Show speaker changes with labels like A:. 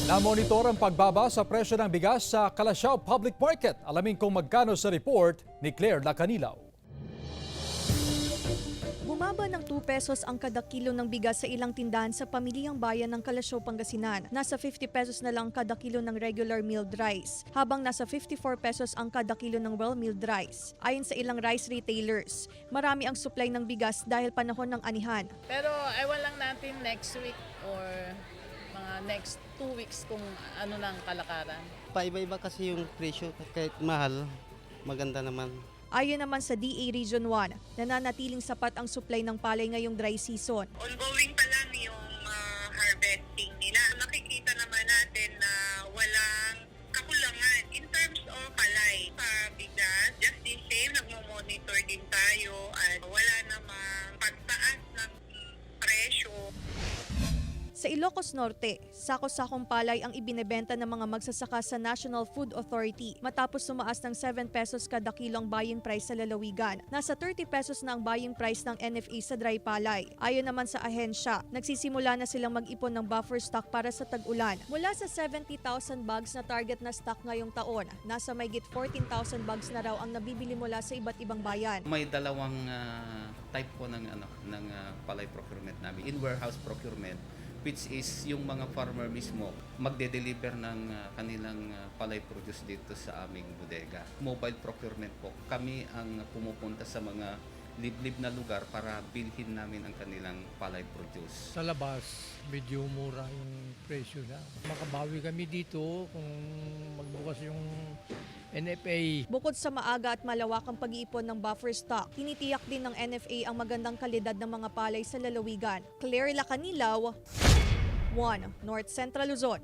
A: Namonitor ang pagbaba sa presyo ng bigas sa Calasiao Public Market. Alamin kung magkano sa report ni Claire Lacanilaw.
B: Bumaba ng 2 pesos ang kada kilo ng bigas sa ilang tindahan sa pamilihang bayan ng Calasiao, Pangasinan. Nasa 50 pesos na lang kada kilo ng regular milled rice, habang nasa 54 pesos ang kada kilo ng well-milled rice. Ayon sa ilang rice retailers, marami ang supply ng bigas dahil panahon ng anihan.
C: Pero ewan lang natin next week or mga next 2 weeks kung ano ng kalakaran.
D: Paiba-iba kasi yung presyo, kahit mahal, maganda naman.
B: Ayon naman sa DA Region 1, nananatiling sapat ang supply ng palay ngayong dry season.
E: Ongoing pa lang yung harvesting nila. Nakikita naman natin na walang kakulangan in terms of palay. Sa bigas, just the same, nagmo-monitor din tayo at wala namang pagtaas ng presyo.
B: Sa Ilocos Norte, sako-sakong palay ang ibinebenta ng mga magsasaka sa National Food Authority matapos sumaas ng 7 pesos kada kilo ang buying price sa lalawigan. Nasa 30 pesos na ang buying price ng NFA sa dry palay. Ayon naman sa ahensya, nagsisimula na silang mag-ipon ng buffer stock para sa tag-ulan. Mula sa 70,000 bags na target na stock ngayong taon, nasa mayigit 14,000 bags na raw ang nabibili mula sa iba't ibang bayan.
F: May dalawang type po ng palay procurement namin. In warehouse procurement, which is yung mga farmer mismo magde-deliver ng kanilang palay produce dito sa aming bodega. Mobile procurement po. Kami ang pumupunta sa mga liblib na lugar para bilhin namin ang kanilang palay produce.
G: Sa labas, medyo mura yung presyo na. Makabawi kami dito kung magbukas yung NFA.
B: Bukod sa maaga at malawakang pag-iipon ng buffer stock, tinitiyak din ng NFA ang magandang kalidad ng mga palay sa lalawigan. Claire Lacanilaw, 1 North Central Luzon.